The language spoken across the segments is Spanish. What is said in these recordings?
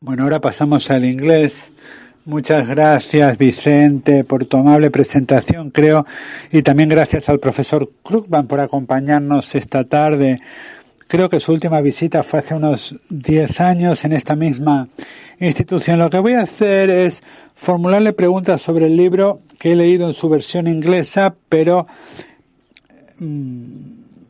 Bueno, ahora pasamos al inglés. Muchas gracias, Vicente, por tu amable presentación, creo, y también gracias al profesor Krugman por acompañarnos esta tarde. Creo que su última visita fue hace unos 10 años en esta misma institución. Lo que voy a hacer es formularle preguntas sobre el libro que he leído en su versión inglesa, pero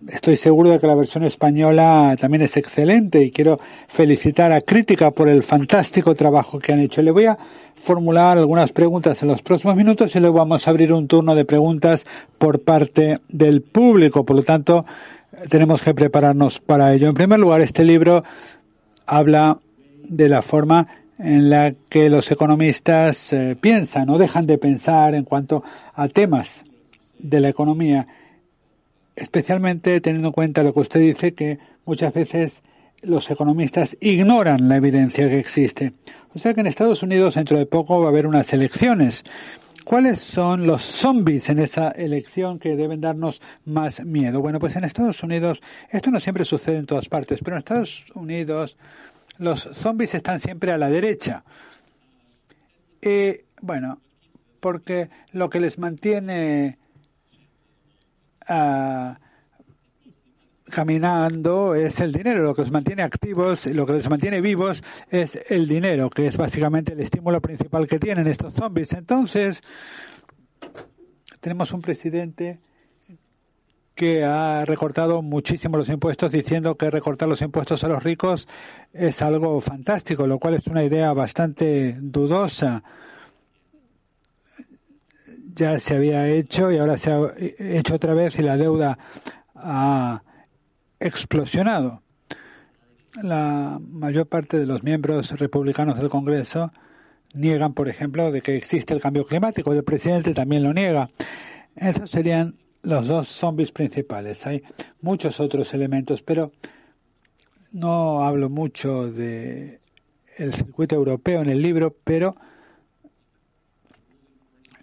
estoy seguro de que la versión española también es excelente y quiero felicitar a Crítica por el fantástico trabajo que han hecho. Le voy a formular algunas preguntas en los próximos minutos y luego vamos a abrir un turno de preguntas por parte del público. Por lo tanto, tenemos que prepararnos para ello. En primer lugar, este libro habla de la forma en la que los economistas piensan o dejan de pensar en cuanto a temas de la economía, especialmente teniendo en cuenta lo que usted dice, que muchas veces los economistas ignoran la evidencia que existe. O sea que en Estados Unidos dentro de poco va a haber unas elecciones. ¿Cuáles son los zombies en esa elección que deben darnos más miedo? Bueno, pues en Estados Unidos, esto no siempre sucede en todas partes, pero en Estados Unidos los zombies están siempre a la derecha. Bueno, porque lo que les mantiene caminando es el dinero, lo que los mantiene activos, lo que les mantiene vivos es el dinero, que es básicamente el estímulo principal que tienen estos zombies. Entonces, tenemos un presidente que ha recortado muchísimo los impuestos, diciendo que recortar los impuestos a los ricos es algo fantástico, lo cual es una idea bastante dudosa. Ya se había hecho y ahora se ha hecho otra vez y la deuda ha explosionado. La mayor parte de los miembros republicanos del Congreso niegan, por ejemplo, de que existe el cambio climático. El presidente también lo niega. Esos serían los dos zombies principales. Hay muchos otros elementos, pero no hablo mucho de el circuito europeo en el libro, pero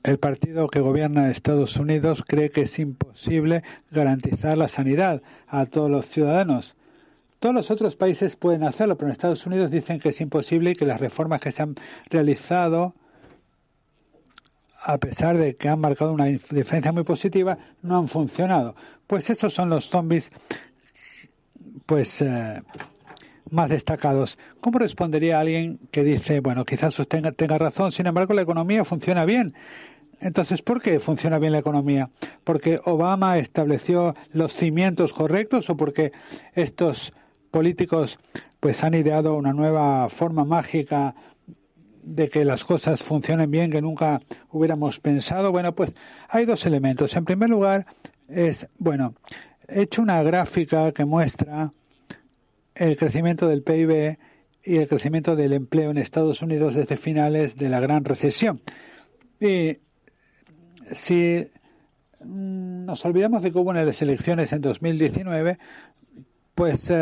el partido que gobierna Estados Unidos cree que es imposible garantizar la sanidad a todos los ciudadanos. Todos los otros países pueden hacerlo, pero en Estados Unidos dicen que es imposible y que las reformas que se han realizado, a pesar de que han marcado una diferencia muy positiva, no han funcionado. Pues esos son los zombies más destacados. ¿Cómo respondería alguien que dice, bueno, quizás usted tenga razón, sin embargo la economía funciona bien? Entonces, ¿por qué funciona bien la economía? ¿Porque Obama estableció los cimientos correctos o porque estos políticos pues han ideado una nueva forma mágica de que las cosas funcionen bien que nunca hubiéramos pensado? Bueno, pues hay dos elementos. En primer lugar, he hecho una gráfica que muestra el crecimiento del PIB y el crecimiento del empleo en Estados Unidos desde finales de la Gran Recesión. Y si nos olvidamos de que hubo unas elecciones en 2019, pues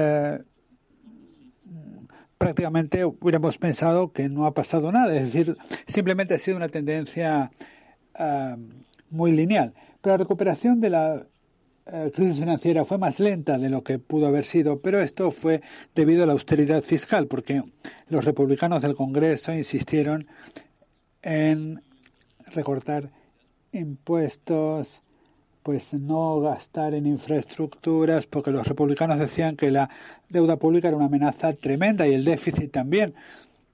prácticamente hubiéramos pensado que no ha pasado nada. Es decir, simplemente ha sido una tendencia muy lineal. Pero la recuperación de la crisis financiera fue más lenta de lo que pudo haber sido, pero esto fue debido a la austeridad fiscal, porque los republicanos del Congreso insistieron en recortar impuestos, pues no gastar en infraestructuras, porque los republicanos decían que la deuda pública era una amenaza tremenda y el déficit también.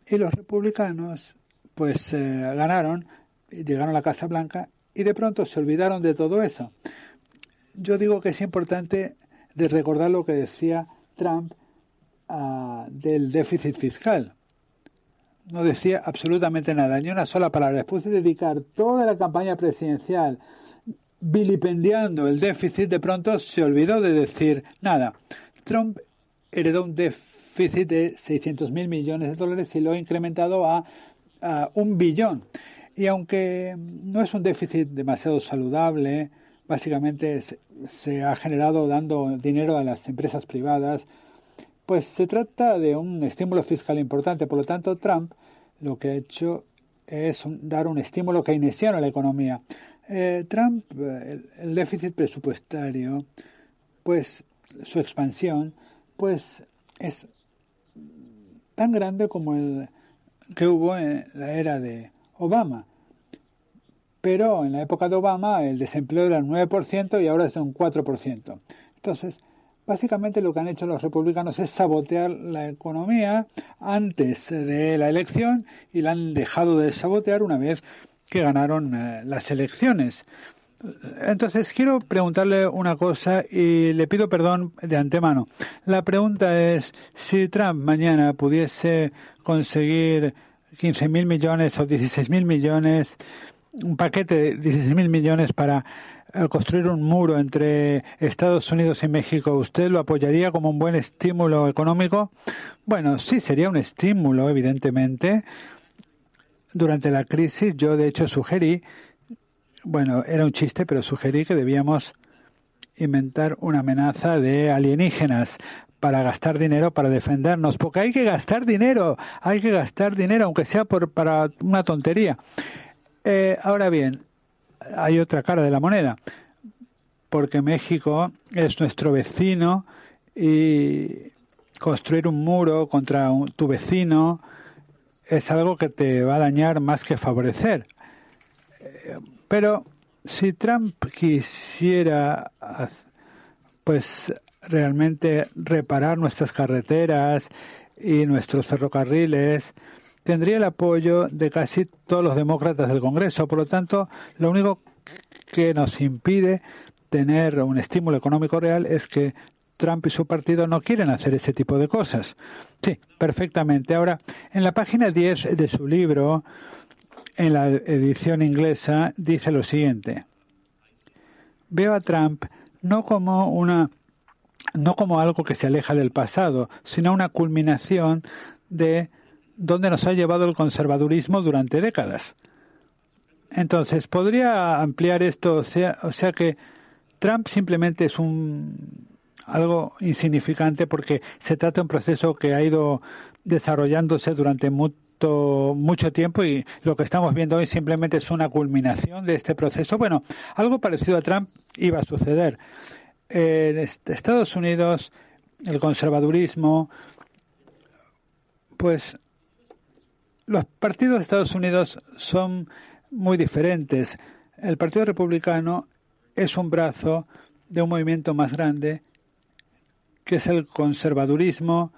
Y los republicanos pues ganaron, llegaron a la Casa Blanca y de pronto se olvidaron de todo eso. Yo digo que es importante de recordar lo que decía Trump del déficit fiscal. No decía absolutamente nada, ni una sola palabra. Después de dedicar toda la campaña presidencial vilipendiando el déficit, de pronto se olvidó de decir nada. Trump heredó un déficit de 600.000 millones de dólares y lo ha incrementado a 1 billón. Y aunque no es un déficit demasiado saludable, básicamente se ha generado dando dinero a las empresas privadas, pues se trata de un estímulo fiscal importante. Por lo tanto, Trump lo que ha hecho es dar un estímulo keynesiano a la economía. Trump, el déficit presupuestario, pues su expansión, pues es tan grande como el que hubo en la era de Obama. Pero en la época de Obama el desempleo era un 9% y ahora es un 4%. Entonces, básicamente lo que han hecho los republicanos es sabotear la economía antes de la elección y la han dejado de sabotear una vez que ganaron las elecciones. Entonces, quiero preguntarle una cosa y le pido perdón de antemano. La pregunta es, si Trump mañana pudiese conseguir 15.000 millones o 16.000 millones, un paquete de 16.000 millones para construir un muro entre Estados Unidos y México, ¿usted lo apoyaría como un buen estímulo económico? Bueno, sí, sería un estímulo, evidentemente. Durante la crisis, yo de hecho sugerí, bueno, era un chiste, pero sugerí que debíamos inventar una amenaza de alienígenas para gastar dinero, para defendernos, porque hay que gastar dinero, aunque sea para una tontería. Ahora bien, hay otra cara de la moneda, porque México es nuestro vecino y construir un muro contra tu vecino es algo que te va a dañar más que favorecer. Pero si Trump quisiera, pues, realmente reparar nuestras carreteras y nuestros ferrocarriles, tendría el apoyo de casi todos los demócratas del Congreso. Por lo tanto, lo único que nos impide tener un estímulo económico real es que Trump y su partido no quieren hacer ese tipo de cosas. Sí, perfectamente. Ahora, en la página 10 de su libro, en la edición inglesa, dice lo siguiente: veo a Trump no como algo que se aleja del pasado, sino una culminación de donde nos ha llevado el conservadurismo durante décadas. Entonces, ¿podría ampliar esto? O sea que Trump simplemente es algo insignificante porque se trata de un proceso que ha ido desarrollándose durante mucho tiempo y lo que estamos viendo hoy simplemente es una culminación de este proceso. Bueno, algo parecido a Trump iba a suceder. En Estados Unidos, el conservadurismo, pues los partidos de Estados Unidos son muy diferentes. El Partido Republicano es un brazo de un movimiento más grande, que es el conservadurismo,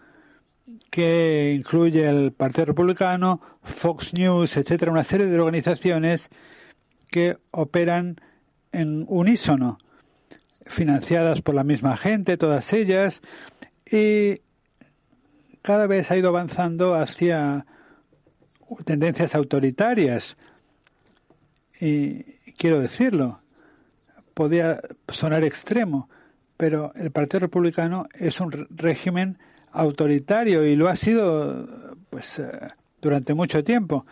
que incluye el Partido Republicano, Fox News, etcétera, una serie de organizaciones que operan en unísono, financiadas por la misma gente, todas ellas, y cada vez ha ido avanzando hacia tendencias autoritarias. Y quiero decirlo, podía sonar extremo, pero el Partido Republicano es un régimen autoritario y lo ha sido durante mucho tiempo.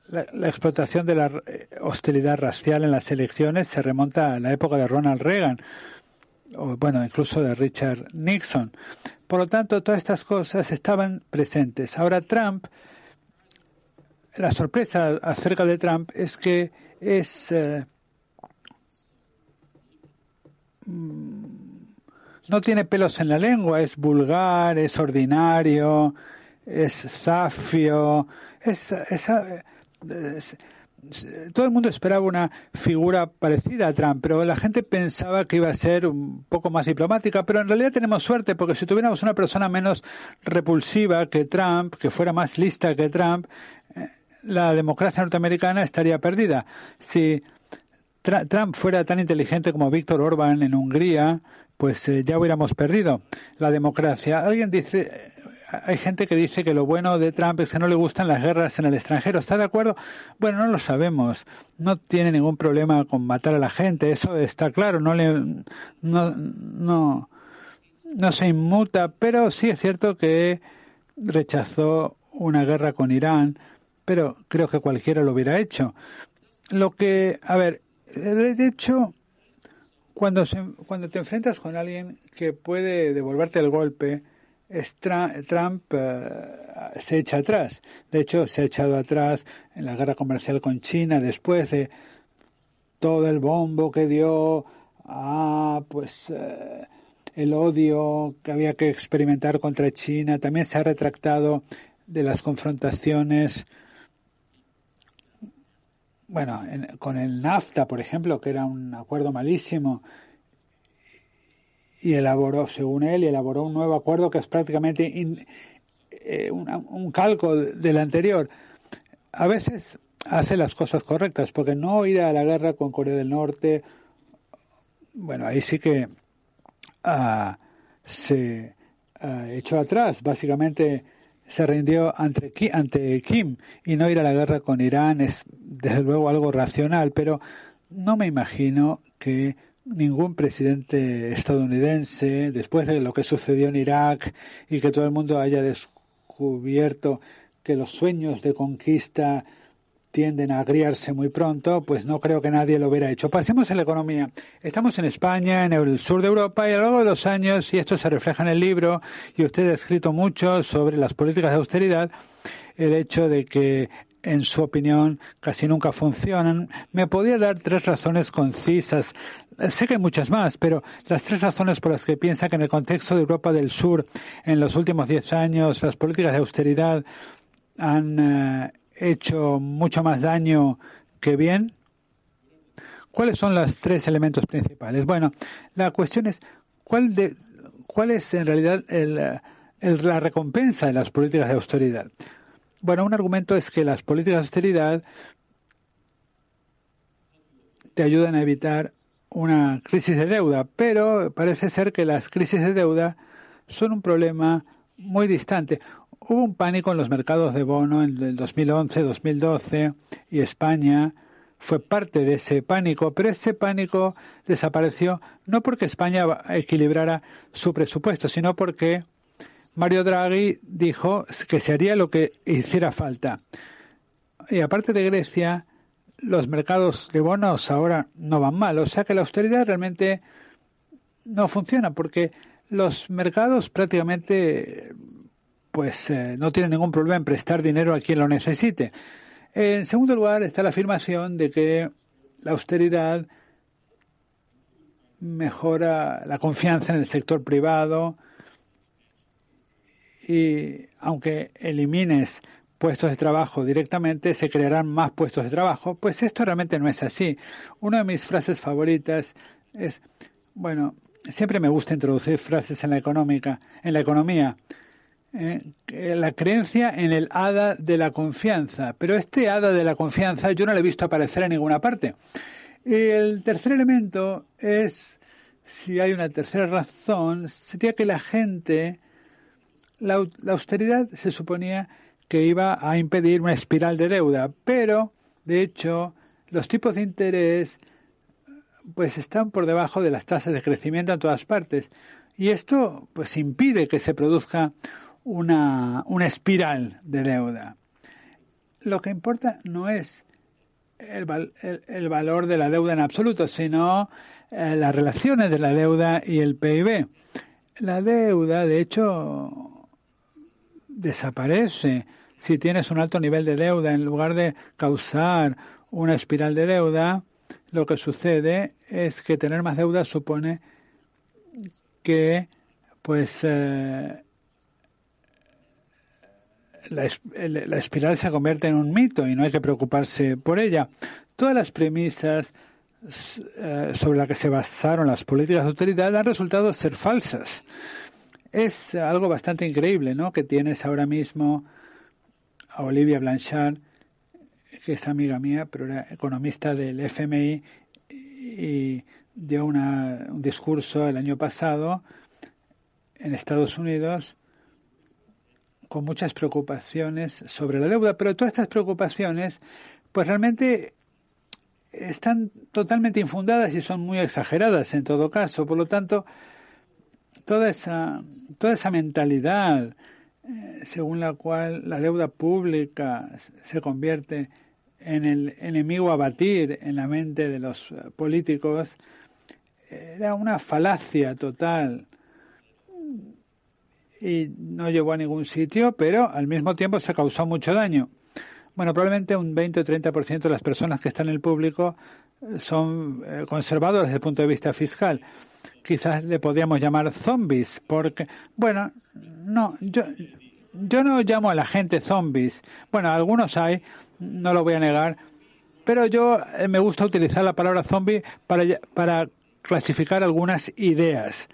La explotación de la hostilidad racial en las elecciones se remonta a la época de Ronald Reagan, o bueno, incluso de Richard Nixon. Por lo tanto, todas estas cosas estaban presentes. Ahora Trump, la sorpresa acerca de Trump es que no tiene pelos en la lengua, es vulgar, es ordinario, es zafio, todo el mundo esperaba una figura parecida a Trump, pero la gente pensaba que iba a ser un poco más diplomática, pero en realidad tenemos suerte, porque si tuviéramos una persona menos repulsiva que Trump, que fuera más lista que Trump, la democracia norteamericana estaría perdida. Si Trump fuera tan inteligente como Víctor Orbán en Hungría, pues ya hubiéramos perdido la democracia. Hay gente que dice que lo bueno de Trump es que no le gustan las guerras en el extranjero. ¿Está de acuerdo? Bueno, no lo sabemos. No tiene ningún problema con matar a la gente, eso está claro. No se inmuta, pero sí es cierto que rechazó una guerra con Irán, pero creo que cualquiera lo hubiera hecho. De hecho, cuando te enfrentas con alguien que puede devolverte el golpe, Trump se echa atrás. De hecho, se ha echado atrás en la guerra comercial con China después de todo el bombo que dio el odio que había que experimentar contra China. También se ha retractado de las confrontaciones, bueno, con el NAFTA, por ejemplo, que era un acuerdo malísimo, y según él, elaboró un nuevo acuerdo que es prácticamente un calco del anterior. A veces hace las cosas correctas, porque no ir a la guerra con Corea del Norte, bueno, ahí sí que se echó atrás, básicamente se rindió ante Kim, y no ir a la guerra con Irán es desde luego algo racional, pero no me imagino que ningún presidente estadounidense, después de lo que sucedió en Irak y que todo el mundo haya descubierto que los sueños de conquista tienden a agriarse muy pronto, pues no creo que nadie lo hubiera hecho. Pasemos a la economía. Estamos en España, en el sur de Europa, y a lo largo de los años, y esto se refleja en el libro, y usted ha escrito mucho sobre las políticas de austeridad, el hecho de que, en su opinión, casi nunca funcionan. ¿Me podría dar 3 razones concisas? Sé que hay muchas más, pero las 3 razones por las que piensa que en el contexto de Europa del Sur, en los últimos 10 años, las políticas de austeridad han hecho mucho más daño que bien. ¿Cuáles son los 3 elementos principales? Bueno, la cuestión es cuál es en realidad la recompensa de las políticas de austeridad. Bueno, un argumento es que las políticas de austeridad te ayudan a evitar una crisis de deuda, pero parece ser que las crisis de deuda son un problema muy distante. Hubo un pánico en los mercados de bono en el 2011, 2012, y España fue parte de ese pánico, pero ese pánico desapareció no porque España equilibrara su presupuesto, sino porque Mario Draghi dijo que se haría lo que hiciera falta. Y aparte de Grecia, los mercados de bonos ahora no van mal. O sea que la austeridad realmente no funciona porque los mercados prácticamente no tienen ningún problema en prestar dinero a quien lo necesite. En segundo lugar está la afirmación de que la austeridad mejora la confianza en el sector privado y aunque elimines puestos de trabajo directamente, se crearán más puestos de trabajo. Pues esto realmente no es así. Una de mis frases favoritas es, bueno, siempre me gusta introducir frases en la economía. La creencia en el hada de la confianza. Pero este hada de la confianza yo no lo he visto aparecer en ninguna parte. Y el tercer elemento es, si hay una tercera razón, sería que la austeridad se suponía que iba a impedir una espiral de deuda, pero de hecho los tipos de interés pues están por debajo de las tasas de crecimiento en todas partes, y esto pues impide que se produzca una espiral de deuda. Lo que importa no es el valor de la deuda en absoluto, sino las relaciones de la deuda y el PIB. La deuda, de hecho, desaparece si tienes un alto nivel de deuda. En lugar de causar una espiral de deuda, lo que sucede es que tener más deuda supone que la espiral se convierte en un mito y no hay que preocuparse por ella. Todas las premisas sobre las que se basaron las políticas de austeridad han resultado ser falsas. Es algo bastante increíble, ¿no?, que tienes ahora mismo a Olivia Blanchard, que es amiga mía, pero era economista del FMI, y dio un discurso el año pasado en Estados Unidos con muchas preocupaciones sobre la deuda, pero todas estas preocupaciones pues realmente están totalmente infundadas y son muy exageradas en todo caso. Por lo tanto, toda esa mentalidad según la cual la deuda pública se convierte en el enemigo a batir en la mente de los políticos era una falacia total y no llevó a ningún sitio, pero al mismo tiempo se causó mucho daño. Bueno, probablemente un 20 o 30% de las personas que están en el público son conservadoras desde el punto de vista fiscal. Quizás le podríamos llamar zombies, porque, bueno, no, yo no llamo a la gente zombies. Bueno, algunos hay, no lo voy a negar, pero yo me gusta utilizar la palabra zombie para clasificar algunas ideas.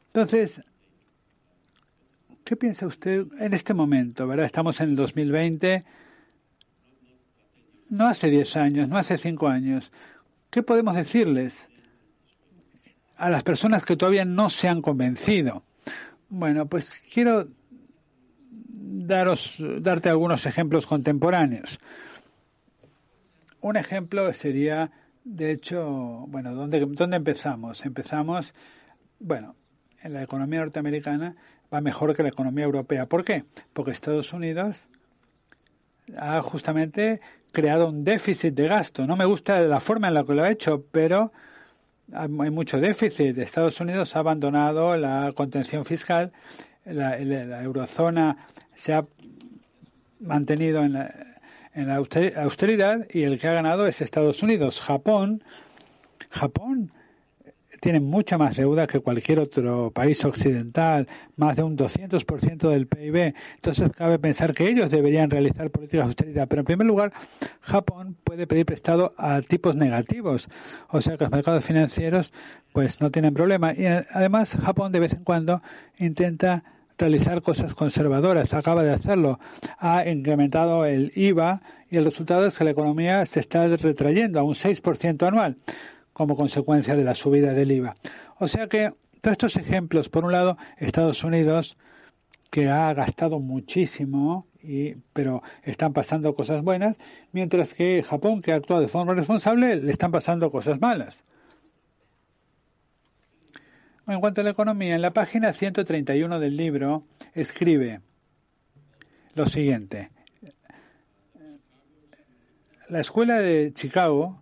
Entonces, ¿qué piensa usted en este momento, verdad? Estamos en el 2020, no hace 10 años, no hace 5 años. ¿Qué podemos decirles a las personas que todavía no se han convencido? Bueno, pues quiero darte algunos ejemplos contemporáneos. Un ejemplo sería, de hecho, bueno, ¿dónde empezamos? Empezamos, bueno, en la economía norteamericana va mejor que la economía europea. ¿Por qué? Porque Estados Unidos ha justamente creado un déficit de gasto. No me gusta la forma en la que lo ha hecho, pero hay mucho déficit. Estados Unidos ha abandonado la contención fiscal, la eurozona se ha mantenido en la austeridad y el que ha ganado es Estados Unidos. Japón tiene mucha más deuda que cualquier otro país occidental, más de un 200% del PIB. Entonces cabe pensar que ellos deberían realizar políticas de austeridad. Pero en primer lugar, Japón puede pedir prestado a tipos negativos. O sea que los mercados financieros pues no tienen problema. Y además Japón de vez en cuando intenta realizar cosas conservadoras. Acaba de hacerlo. Ha incrementado el IVA y el resultado es que la economía se está retrayendo a un 6% anual, como consecuencia de la subida del IVA. O sea que todos estos ejemplos, por un lado, Estados Unidos, que ha gastado muchísimo, pero están pasando cosas buenas, mientras que Japón, que ha actuado de forma responsable, le están pasando cosas malas. En cuanto a la economía, en la página 131 del libro escribe lo siguiente. La escuela de Chicago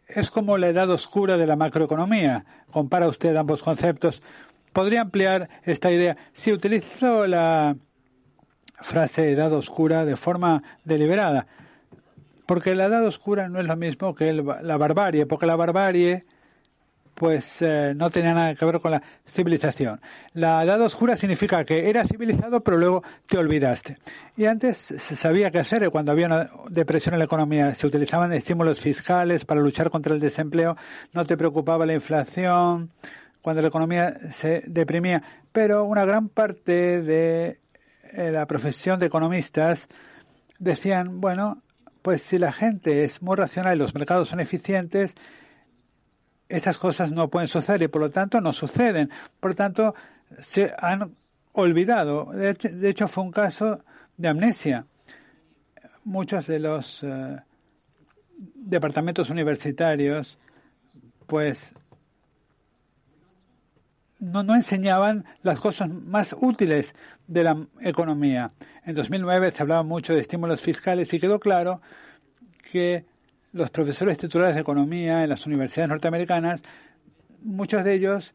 es como la edad oscura de la macroeconomía. Compara usted ambos conceptos. Podría ampliar esta idea. Si utilizo la frase edad oscura de forma deliberada, porque la edad oscura no es lo mismo que la barbarie, porque la barbarie pues no tenía nada que ver con la civilización. La edad oscura significa que era civilizado pero luego te olvidaste. Y antes se sabía qué hacer cuando había una depresión en la economía. Se utilizaban estímulos fiscales para luchar contra el desempleo, no te preocupaba la inflación cuando la economía se deprimía. Pero una gran parte de la profesión de economistas decían, bueno, pues si la gente es muy racional y los mercados son eficientes, estas cosas no pueden suceder y por lo tanto no suceden. Por lo tanto, se han olvidado. De hecho, fue un caso de amnesia. Muchos de los departamentos universitarios, pues, no enseñaban las cosas más útiles de la economía. En 2009 se hablaba mucho de estímulos fiscales y quedó claro que los profesores titulares de economía en las universidades norteamericanas, muchos de ellos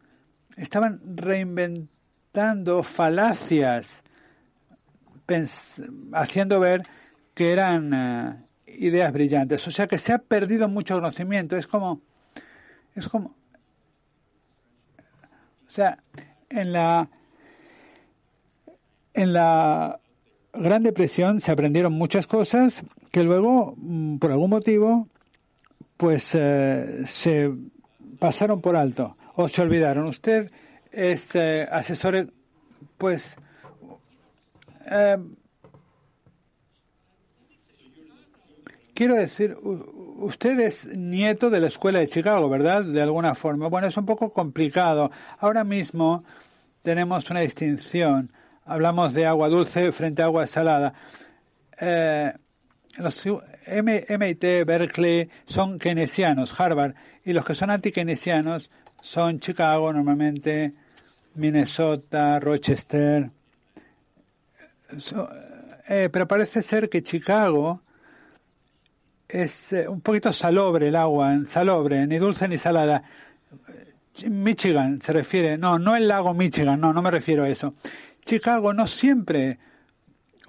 estaban reinventando falacias, haciendo ver que eran ideas brillantes. O sea que se ha perdido mucho conocimiento. Es como, o sea, en la Gran Depresión se aprendieron muchas cosas que luego, por algún motivo, pues se pasaron por alto o se olvidaron. Usted es asesor, pues, quiero decir, usted es nieto de la escuela de Chicago, ¿verdad? De alguna forma. Bueno, es un poco complicado. Ahora mismo tenemos una distinción. Hablamos de agua dulce frente a agua salada. Los MIT, Berkeley son keynesianos, Harvard, y los que son anti-keynesianos son Chicago, normalmente Minnesota, Rochester. Pero parece ser que Chicago es un poquito salobre el agua, salobre, ni dulce ni salada. Michigan se refiere, no el lago Michigan, no me refiero a eso. Chicago no siempre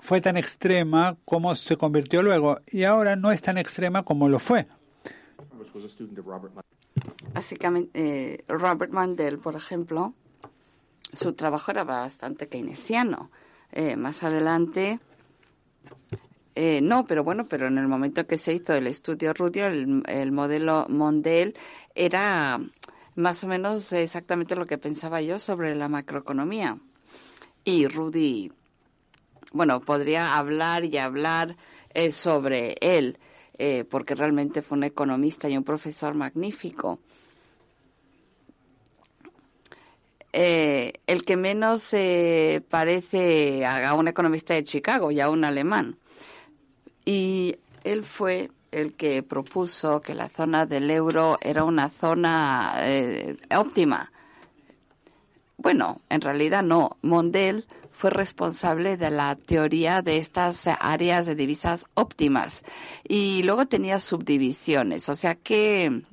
fue tan extrema como se convirtió luego y ahora no es tan extrema como lo fue. Básicamente, Robert Mandel, por ejemplo, su trabajo era bastante keynesiano. Más adelante, no, pero bueno, pero en el momento que se hizo el estudio Rudio, el modelo Mondale era más o menos exactamente lo que pensaba yo sobre la macroeconomía. Y Rudy, bueno, podría hablar y hablar sobre él, porque realmente fue un economista y un profesor magnífico. El que menos se parece a un economista de Chicago y a un alemán. Y él fue el que propuso que la zona del euro era una zona óptima. Bueno, en realidad no. Mondale fue responsable de la teoría de estas áreas de divisas óptimas y luego tenía subdivisiones. O sea, ¿qué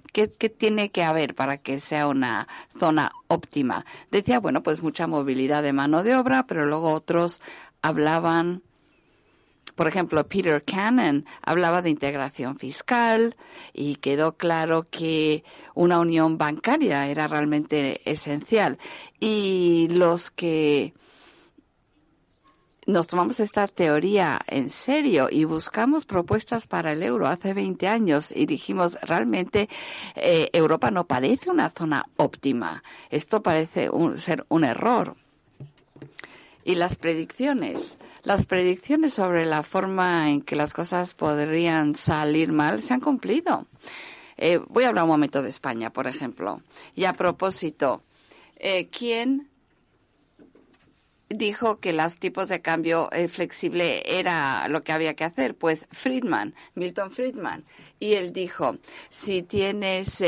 tiene que haber para que sea una zona óptima? Decía, bueno, pues mucha movilidad de mano de obra, pero luego otros hablaban. Por ejemplo, Peter Cannon hablaba de integración fiscal y quedó claro que una unión bancaria era realmente esencial. Y los que nos tomamos esta teoría en serio y buscamos propuestas para el euro hace 20 años y dijimos, realmente Europa no parece una zona óptima. Esto parece ser un error. Y las predicciones sobre la forma en que las cosas podrían salir mal se han cumplido. Voy a hablar un momento de España, por ejemplo. Y a propósito, ¿quién dijo que los tipos de cambio flexible era lo que había que hacer? Pues Milton Friedman. Y él dijo, si tienes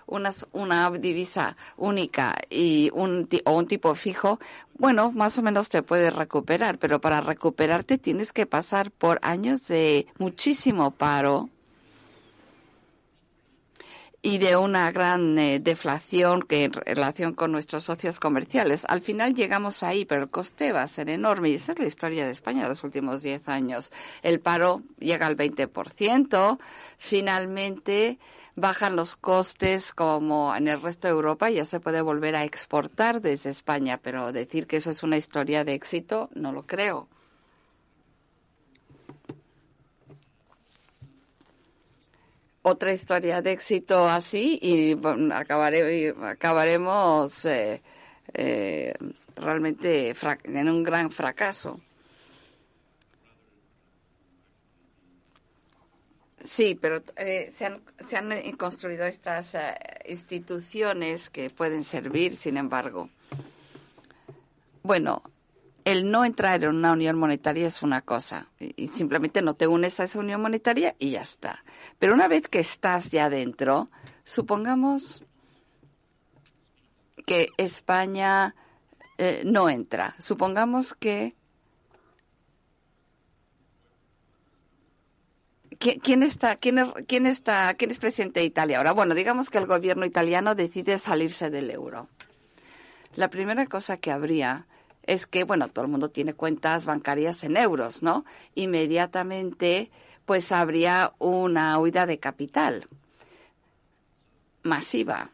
una divisa única y un tipo fijo, bueno, más o menos te puedes recuperar, pero para recuperarte tienes que pasar por años de muchísimo paro y de una gran deflación que en relación con nuestros socios comerciales. Al final llegamos ahí, pero el coste va a ser enorme. Y esa es la historia de España de los últimos 10 años. El paro llega al 20%. Finalmente bajan los costes como en el resto de Europa y ya se puede volver a exportar desde España. Pero decir que eso es una historia de éxito, no lo creo. Otra historia de éxito así y bueno, acabaremos realmente en un gran fracaso. Sí, pero se han construido estas instituciones que pueden servir, sin embargo. Bueno, el no entrar en una unión monetaria es una cosa y simplemente no te unes a esa unión monetaria y ya está. Pero una vez que estás ya dentro, supongamos que España no entra. Supongamos que ¿quién es presidente de Italia ahora? Bueno, digamos que el gobierno italiano decide salirse del euro. La primera cosa que habría es que, bueno, todo el mundo tiene cuentas bancarias en euros, ¿no? Inmediatamente, pues habría una huida de capital masiva.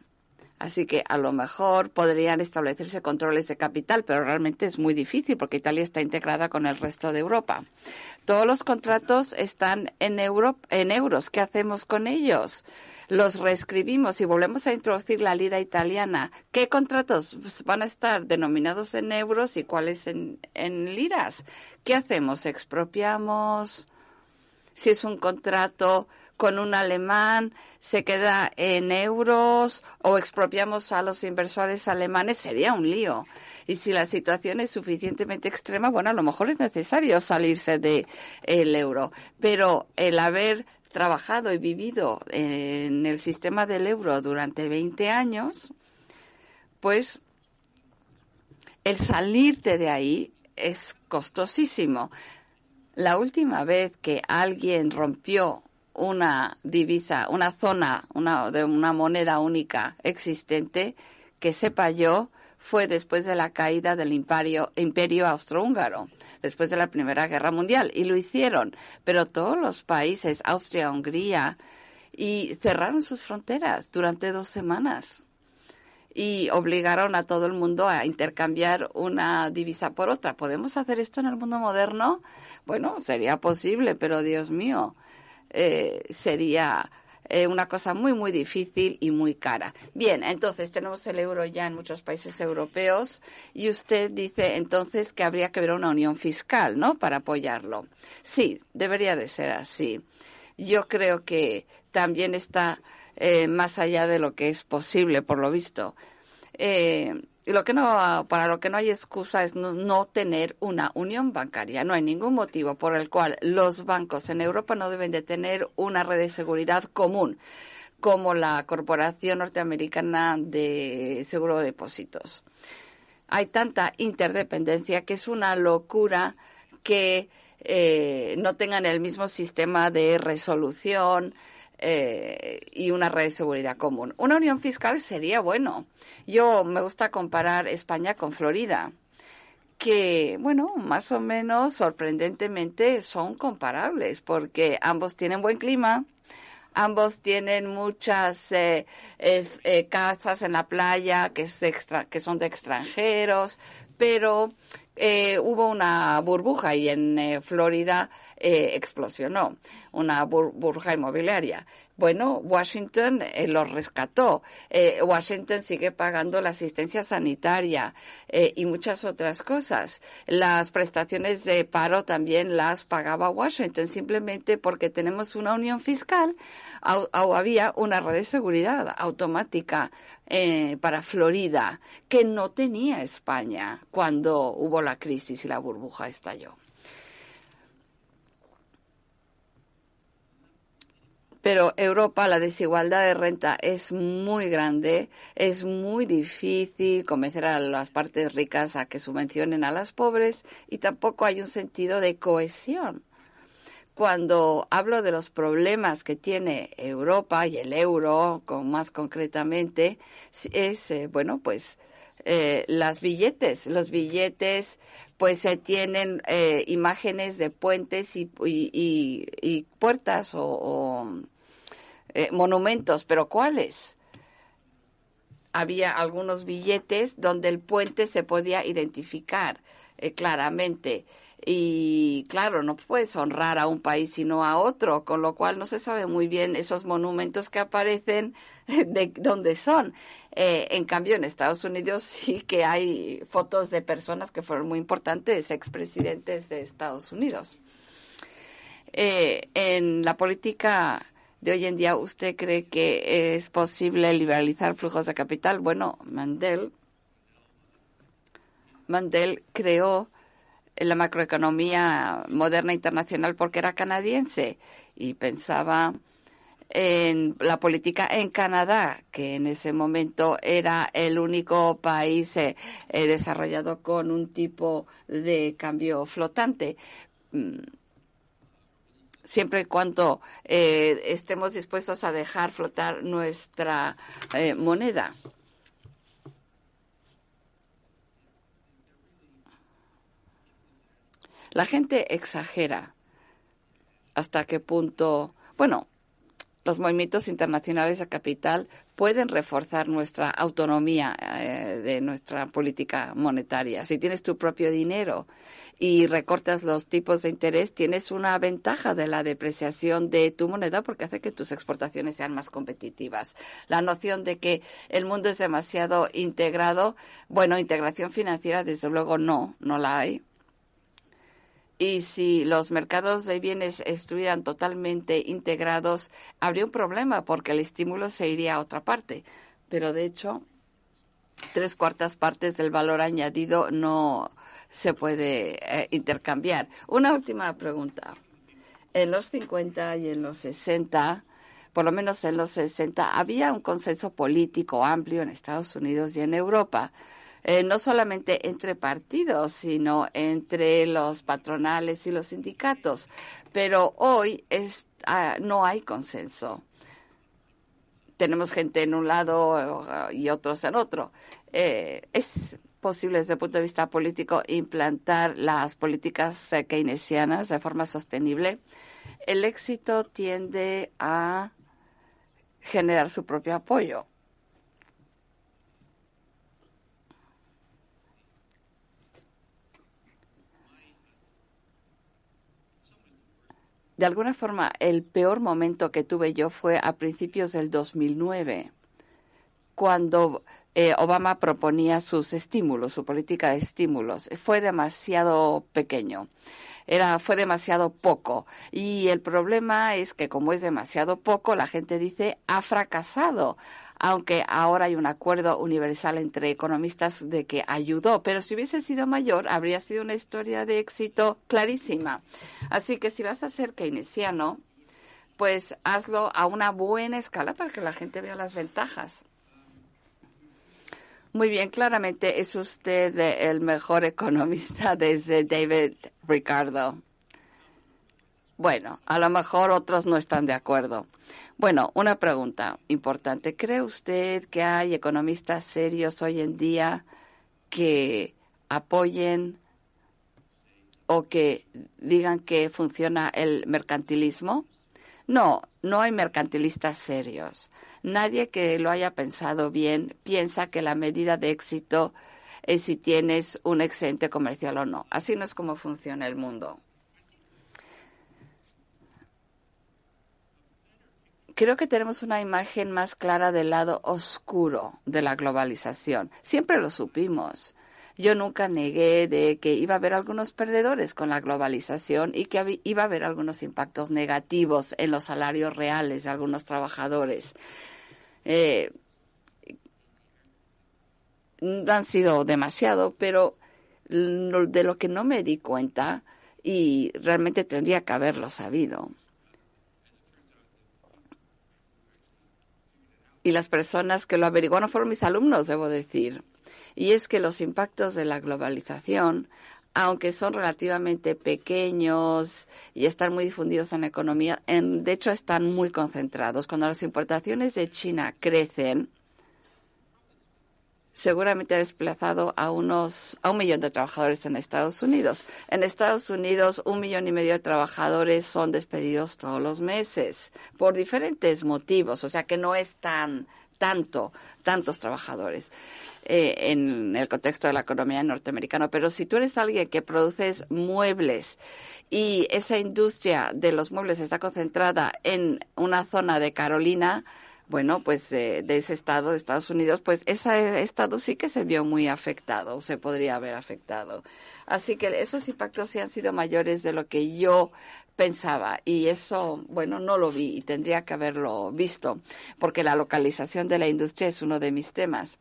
Así que a lo mejor podrían establecerse controles de capital, pero realmente es muy difícil porque Italia está integrada con el resto de Europa. Todos los contratos están en euros. ¿Qué hacemos con ellos? Los reescribimos y volvemos a introducir la lira italiana. ¿Qué contratos van a estar denominados en euros y cuáles en liras? ¿Qué hacemos? ¿Expropiamos? Si es un contrato con un alemán, se queda en euros o expropiamos a los inversores alemanes, sería un lío. Y si la situación es suficientemente extrema, bueno, a lo mejor es necesario salirse del euro. Pero el haber trabajado y vivido en el sistema del euro durante 20 años, pues el salirte de ahí es costosísimo. La última vez que alguien rompió una divisa, una zona de una moneda única existente, que sepa yo, fue después de la caída del imperio austrohúngaro, después de la Primera Guerra Mundial, y lo hicieron. Pero todos los países, Austria, Hungría, y cerraron sus fronteras durante 2 semanas. y obligaron a todo el mundo a intercambiar una divisa por otra. ¿Podemos hacer esto en el mundo moderno? Bueno, sería posible, pero Dios mío, sería una cosa muy, muy difícil y muy cara. Bien, entonces tenemos el euro ya en muchos países europeos y usted dice entonces que habría que ver una unión fiscal, ¿no?, para apoyarlo. Sí, debería de ser así. Yo creo que también está más allá de lo que es posible, por lo visto. Para lo que no hay excusa es no tener una unión bancaria. No hay ningún motivo por el cual los bancos en Europa no deben de tener una red de seguridad común, como la Corporación Norteamericana de Seguro de Depósitos. Hay tanta interdependencia que es una locura que no tengan el mismo sistema de resolución y una red de seguridad común. Una unión fiscal sería bueno. Yo me gusta comparar España con Florida, que, bueno, más o menos sorprendentemente son comparables, porque ambos tienen buen clima, ambos tienen muchas casas en la playa que son de extranjeros, pero hubo una burbuja y en Florida explosionó una burbuja inmobiliaria. Bueno, Washington lo rescató. Washington sigue pagando la asistencia sanitaria y muchas otras cosas. Las prestaciones de paro también las pagaba Washington, simplemente porque tenemos una unión fiscal. Había una red de seguridad automática para Florida que no tenía España cuando hubo la crisis y la burbuja estalló. Pero Europa, la desigualdad de renta es muy grande, es muy difícil convencer a las partes ricas a que subvencionen a las pobres y tampoco hay un sentido de cohesión. Cuando hablo de los problemas que tiene Europa y el euro, más concretamente, es, los billetes pues tienen imágenes de puentes y puertas o monumentos, pero ¿cuáles? Había algunos billetes donde el puente se podía identificar claramente. Y claro, no puedes honrar a un país sino a otro, con lo cual no se sabe muy bien esos monumentos que aparecen de dónde son. En cambio, en Estados Unidos sí que hay fotos de personas que fueron muy importantes, expresidentes de Estados Unidos. En la política de hoy en día, ¿usted cree que es posible liberalizar flujos de capital? Bueno, Mandel creó la macroeconomía moderna internacional porque era canadiense y pensaba en la política en Canadá, que en ese momento era el único país desarrollado con un tipo de cambio flotante. Siempre y cuando estemos dispuestos a dejar flotar nuestra moneda. La gente exagera hasta qué punto, bueno, los movimientos internacionales de capital pueden reforzar nuestra autonomía de nuestra política monetaria. Si tienes tu propio dinero y recortas los tipos de interés, tienes una ventaja de la depreciación de tu moneda porque hace que tus exportaciones sean más competitivas. La noción de que el mundo es demasiado integrado, bueno, integración financiera desde luego no la hay. Y si los mercados de bienes estuvieran totalmente integrados, habría un problema porque el estímulo se iría a otra parte. Pero de hecho, 3/4 partes del valor añadido no se puede intercambiar. Una última pregunta. En los 50 y en los 60, por lo menos en los 60, había un consenso político amplio en Estados Unidos y en Europa. No solamente entre partidos, sino entre los patronales y los sindicatos. Pero hoy no hay consenso. Tenemos gente en un lado y otros en otro. Es posible desde el punto de vista político implantar las políticas keynesianas de forma sostenible. El éxito tiende a generar su propio apoyo. de alguna forma, el peor momento que tuve yo fue a principios del 2009, cuando Obama proponía sus estímulos, su política de estímulos. Fue demasiado pequeño. Fue demasiado poco. Y el problema es que como es demasiado poco, la gente dice ha fracasado, aunque ahora hay un acuerdo universal entre economistas de que ayudó. Pero si hubiese sido mayor, habría sido una historia de éxito clarísima. Así que si vas a ser keynesiano, pues hazlo a una buena escala para que la gente vea las ventajas. Muy bien, claramente es usted el mejor economista desde David Ricardo. Bueno, a lo mejor otros no están de acuerdo. Bueno, una pregunta importante. ¿Cree usted que hay economistas serios hoy en día que apoyen o que digan que funciona el mercantilismo? No, no hay mercantilistas serios. Nadie que lo haya pensado bien piensa que la medida de éxito es si tienes un excedente comercial o no. Así no es como funciona el mundo. Creo que tenemos una imagen más clara del lado oscuro de la globalización. Siempre lo supimos. Yo nunca negué de que iba a haber algunos perdedores con la globalización y que iba a haber algunos impactos negativos en los salarios reales de algunos trabajadores. No han sido demasiado, pero de lo que no me di cuenta, y realmente tendría que haberlo sabido. Y las personas que lo averiguaron fueron mis alumnos, debo decir. Y es que los impactos de la globalización, aunque son relativamente pequeños y están muy difundidos en la economía, de hecho están muy concentrados. Cuando las importaciones de China crecen, seguramente ha desplazado a un millón de trabajadores en Estados Unidos. En Estados Unidos, 1,5 millones de trabajadores son despedidos todos los meses por diferentes motivos, o sea que no es tantos trabajadores en el contexto de la economía norteamericana. Pero si tú eres alguien que produces muebles y esa industria de los muebles está concentrada en una zona de Carolina, bueno, pues de ese estado de Estados Unidos, pues ese estado sí que se vio muy afectado, se podría haber afectado. Así que esos impactos sí han sido mayores de lo que yo pensaba, y eso, bueno, no lo vi y tendría que haberlo visto, porque la localización de la industria es uno de mis temas.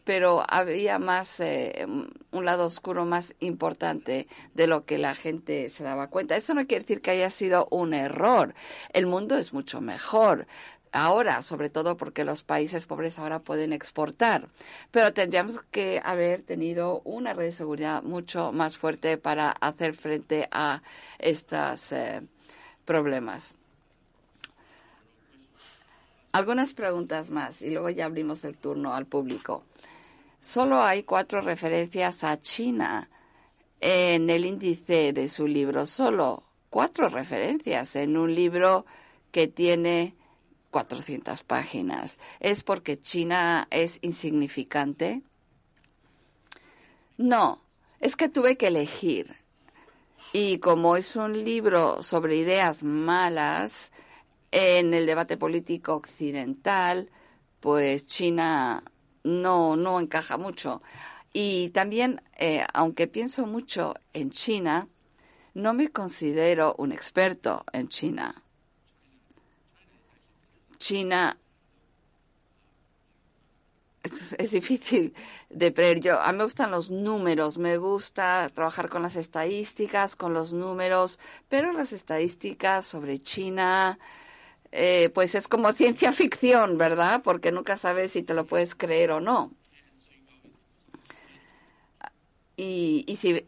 Pero había un lado oscuro más importante de lo que la gente se daba cuenta. Eso no quiere decir que haya sido un error. El mundo es mucho mejor ahora, sobre todo porque los países pobres ahora pueden exportar. Pero tendríamos que haber tenido una red de seguridad mucho más fuerte para hacer frente a estos problemas. Algunas preguntas más y luego ya abrimos el turno al público. Solo hay 4 referencias a China en el índice de su libro. Solo 4 referencias en un libro que tiene 400 páginas. ¿Es porque China es insignificante? No, es que tuve que elegir. Y como es un libro sobre ideas malas en el debate político occidental, pues China no encaja mucho. Y también, aunque pienso mucho en China, no me considero un experto en China. China es difícil de prever. A mí me gustan los números, me gusta trabajar con las estadísticas, con los números, pero las estadísticas sobre China, pues es como ciencia ficción, ¿verdad? Porque nunca sabes si te lo puedes creer o no. Y si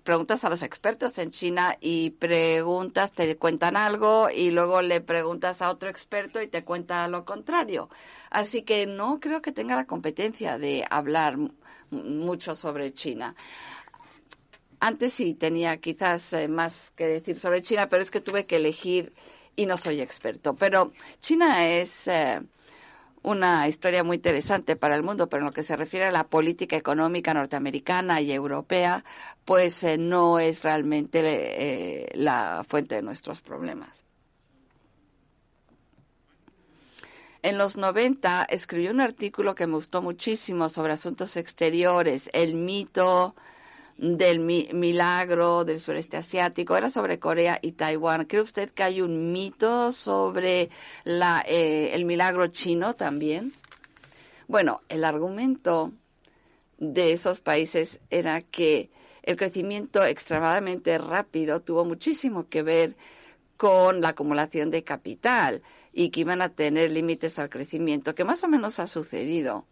preguntas a los expertos en China y preguntas, te cuentan algo y luego le preguntas a otro experto y te cuenta lo contrario. Así que no creo que tenga la competencia de hablar mucho sobre China. Antes sí tenía quizás más que decir sobre China, pero es que tuve que elegir y no soy experto. Pero China es una historia muy interesante para el mundo, pero en lo que se refiere a la política económica norteamericana y europea, pues no es realmente la fuente de nuestros problemas. En los 90 escribí un artículo que me gustó muchísimo sobre asuntos exteriores, el mito del milagro del sureste asiático. Era sobre Corea y Taiwán. ¿Cree usted que hay un mito sobre el milagro chino también? Bueno, el argumento de esos países era que el crecimiento extremadamente rápido tuvo muchísimo que ver con la acumulación de capital y que iban a tener límites al crecimiento, que más o menos ha sucedido.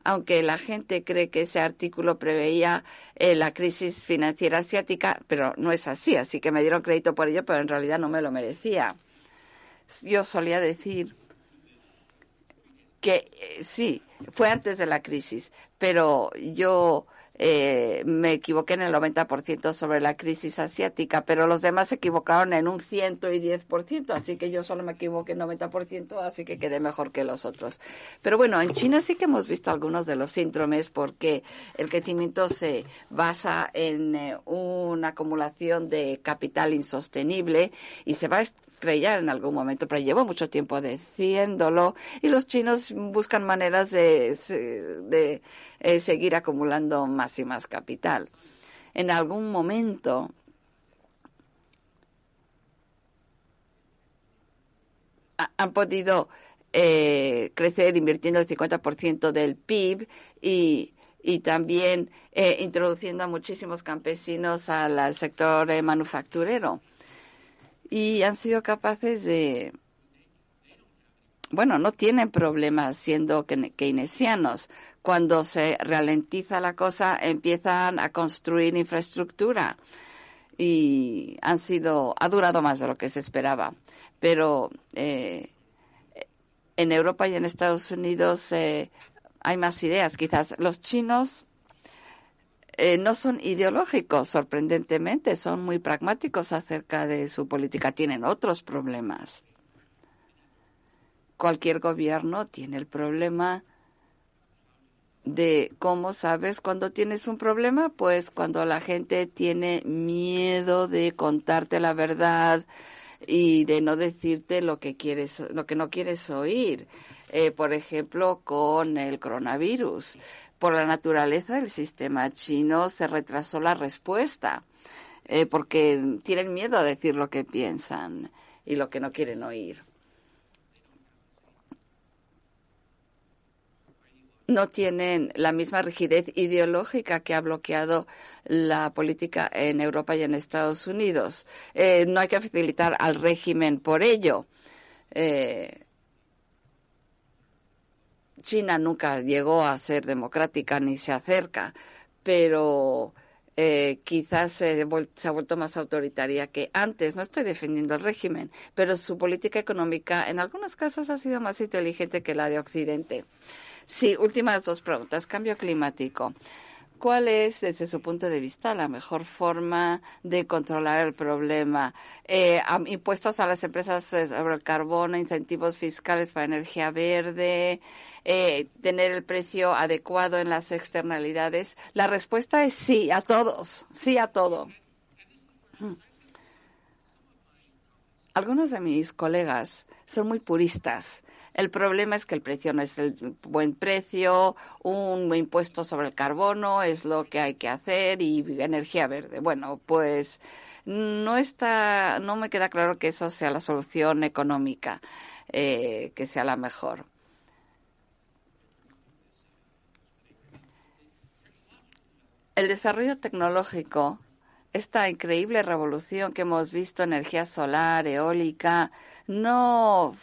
Aunque la gente cree que ese artículo preveía la crisis financiera asiática, pero no es así que me dieron crédito por ello, pero en realidad no me lo merecía. Yo solía decir que sí, fue antes de la crisis, pero yo me equivoqué en el 90% sobre la crisis asiática, pero los demás se equivocaron en un 110%, así que yo solo me equivoqué en 90%, así que quedé mejor que los otros. Pero bueno, en China sí que hemos visto algunos de los síndromes porque el crecimiento se basa en una acumulación de capital insostenible y se va a estrellar en algún momento, pero llevo mucho tiempo diciéndolo y los chinos buscan maneras de seguir acumulando más y más capital. En algún momento han podido crecer invirtiendo el 50% del PIB y también introduciendo a muchísimos campesinos al sector manufacturero. Y han sido capaces de, bueno, no tienen problemas siendo keynesianos. Cuando se ralentiza la cosa, empiezan a construir infraestructura y ha durado más de lo que se esperaba. Pero en Europa y en Estados Unidos hay más ideas. Quizás los chinos no son ideológicos, sorprendentemente, son muy pragmáticos acerca de su política. Tienen otros problemas. Cualquier gobierno tiene el problema de cómo sabes cuando tienes un problema, pues cuando la gente tiene miedo de contarte la verdad y de no decirte lo que no quieres oír. Por ejemplo, con el coronavirus. Por la naturaleza del sistema chino se retrasó la respuesta porque tienen miedo a decir lo que piensan y lo que no quieren oír. No tienen la misma rigidez ideológica que ha bloqueado la política en Europa y en Estados Unidos. No hay que facilitar al régimen por ello. China nunca llegó a ser democrática ni se acerca, pero quizás se ha vuelto más autoritaria que antes. No estoy defendiendo el régimen, pero su política económica en algunos casos ha sido más inteligente que la de Occidente. Sí, últimas dos preguntas. Cambio climático. ¿Cuál es, desde su punto de vista, la mejor forma de controlar el problema? Impuestos a las empresas sobre el carbono, incentivos fiscales para energía verde, tener el precio adecuado en las externalidades. La respuesta es sí, a todos, sí a todo. Algunos de mis colegas son muy puristas. El problema es que el precio no es el buen precio, un impuesto sobre el carbono es lo que hay que hacer y energía verde. Bueno, pues no me queda claro que eso sea la solución económica, que sea la mejor. El desarrollo tecnológico, esta increíble revolución que hemos visto, energía solar, eólica, no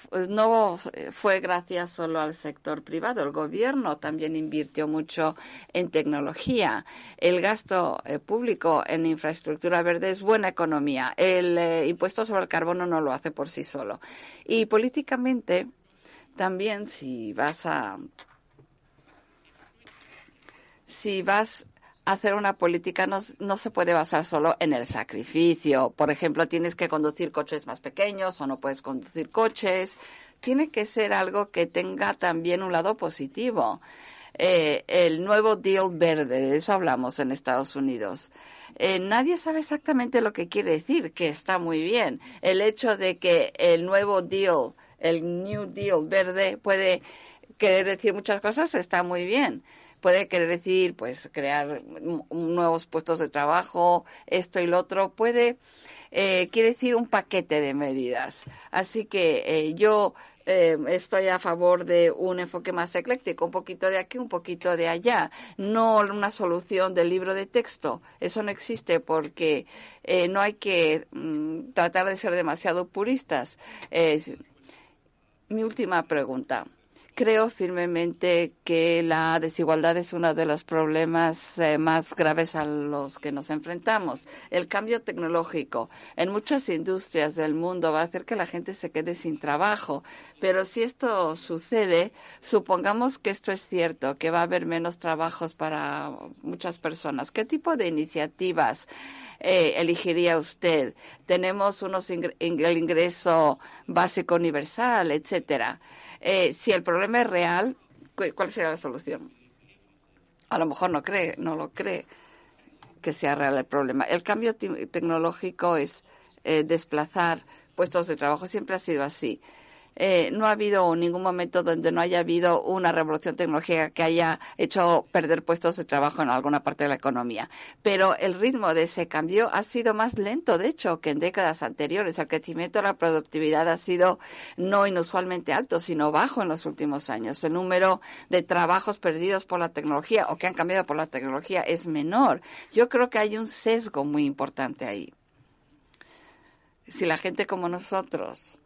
fue gracias solo al sector privado. El gobierno también invirtió mucho en tecnología. El gasto público en infraestructura verde es buena economía. El impuesto sobre el carbono no lo hace por sí solo. Y políticamente también si vas hacer una política no se puede basar solo en el sacrificio. Por ejemplo, tienes que conducir coches más pequeños o no puedes conducir coches. Tiene que ser algo que tenga también un lado positivo. El nuevo deal verde, de eso hablamos en Estados Unidos. Nadie sabe exactamente lo que quiere decir, que está muy bien. El hecho de que el nuevo deal, el New Deal verde, puede querer decir muchas cosas, está muy bien. Puede querer decir, pues, crear nuevos puestos de trabajo, esto y lo otro. Quiere decir un paquete de medidas. Así que yo estoy a favor de un enfoque más ecléctico, un poquito de aquí, un poquito de allá. No una solución del libro de texto. Eso no existe porque no hay que tratar de ser demasiado puristas. Mi última pregunta. Creo firmemente que la desigualdad es uno de los problemas más graves a los que nos enfrentamos. El cambio tecnológico en muchas industrias del mundo va a hacer que la gente se quede sin trabajo. Pero si esto sucede, supongamos que esto es cierto, que va a haber menos trabajos para muchas personas. ¿Qué tipo de iniciativas elegiría usted? Tenemos el ingreso básico universal, etcétera. Si el problema es real, ¿cuál sería la solución? A lo mejor no lo cree que sea real el problema. El cambio tecnológico es desplazar puestos de trabajo, siempre ha sido así. No ha habido ningún momento donde no haya habido una revolución tecnológica que haya hecho perder puestos de trabajo en alguna parte de la economía. Pero el ritmo de ese cambio ha sido más lento, de hecho, que en décadas anteriores. El crecimiento de la productividad ha sido no inusualmente alto, sino bajo en los últimos años. El número de trabajos perdidos por la tecnología o que han cambiado por la tecnología es menor. Yo creo que hay un sesgo muy importante ahí. Si la gente como nosotros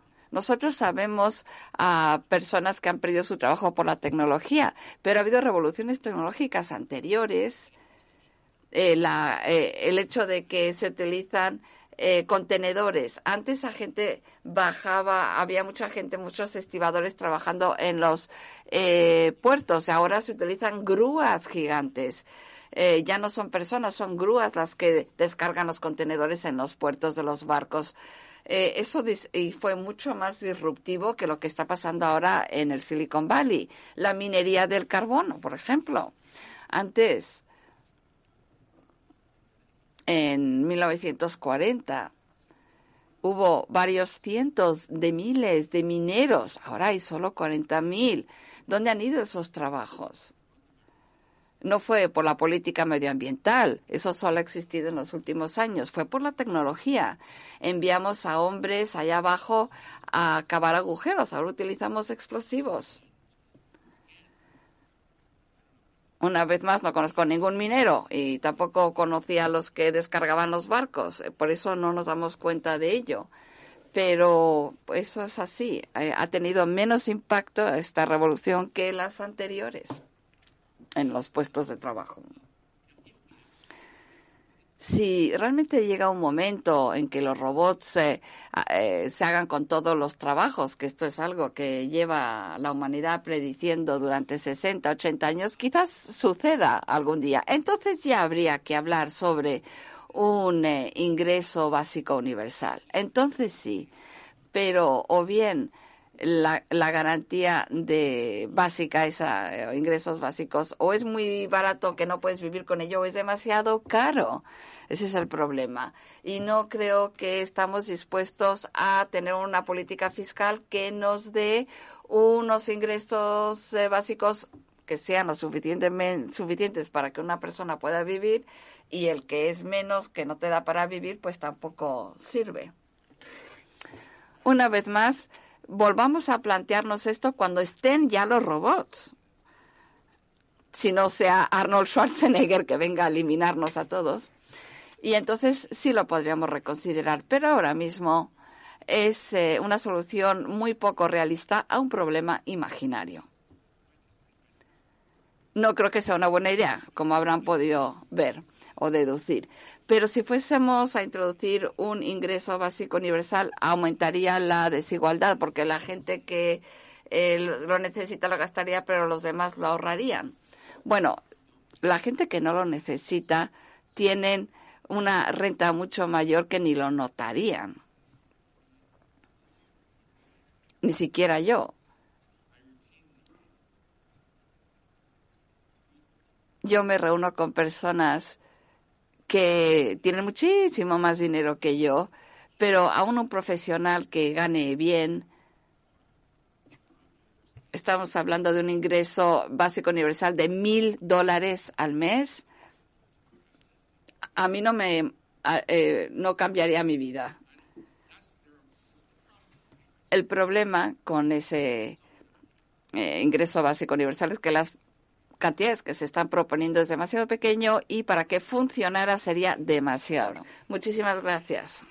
sabemos a personas que han perdido su trabajo por la tecnología, pero ha habido revoluciones tecnológicas anteriores. El hecho de que se utilizan contenedores. Antes la gente bajaba, había mucha gente, muchos estibadores trabajando en los puertos. Ahora se utilizan grúas gigantes. Ya no son personas, son grúas las que descargan los contenedores en los puertos de los barcos. Eso fue mucho más disruptivo que lo que está pasando ahora en el Silicon Valley. La minería del carbono, por ejemplo. Antes, en 1940, hubo varios cientos de miles de mineros. Ahora hay solo 40,000. ¿Dónde han ido esos trabajos? No fue por la política medioambiental, eso solo ha existido en los últimos años, fue por la tecnología. Enviamos a hombres allá abajo a cavar agujeros, ahora utilizamos explosivos. Una vez más, no conozco ningún minero y tampoco conocía a los que descargaban los barcos, por eso no nos damos cuenta de ello. Pero eso es así, ha tenido menos impacto esta revolución que las anteriores en los puestos de trabajo. Si realmente llega un momento en que los robots se hagan con todos los trabajos, que esto es algo que lleva la humanidad prediciendo durante 60, 80 años, quizás suceda algún día. Entonces ya habría que hablar sobre un ingreso básico universal. Entonces sí, pero o bien la garantía básica, ingresos básicos, o es muy barato que no puedes vivir con ello, o es demasiado caro. Ese es el problema. Y no creo que estamos dispuestos a tener una política fiscal que nos dé unos ingresos básicos que sean lo suficientes para que una persona pueda vivir, y el que es menos, que no te da para vivir, pues tampoco sirve. Una vez más, volvamos a plantearnos esto cuando estén ya los robots. Si no sea Arnold Schwarzenegger que venga a eliminarnos a todos. Y entonces sí lo podríamos reconsiderar. Pero ahora mismo es una solución muy poco realista a un problema imaginario. No creo que sea una buena idea, como habrán podido ver o deducir. Pero si fuésemos a introducir un ingreso básico universal, aumentaría la desigualdad, porque la gente que lo necesita lo gastaría, pero los demás lo ahorrarían. Bueno, la gente que no lo necesita tienen una renta mucho mayor que ni lo notarían. Ni siquiera yo. Yo me reúno con personas que tienen muchísimo más dinero que yo, pero aún un profesional que gane bien, estamos hablando de un ingreso básico universal de $1,000 al mes, a mí no cambiaría mi vida. El problema con ese ingreso básico universal es que las cantidades que se están proponiendo es demasiado pequeño y para que funcionara sería demasiado. Muchísimas gracias.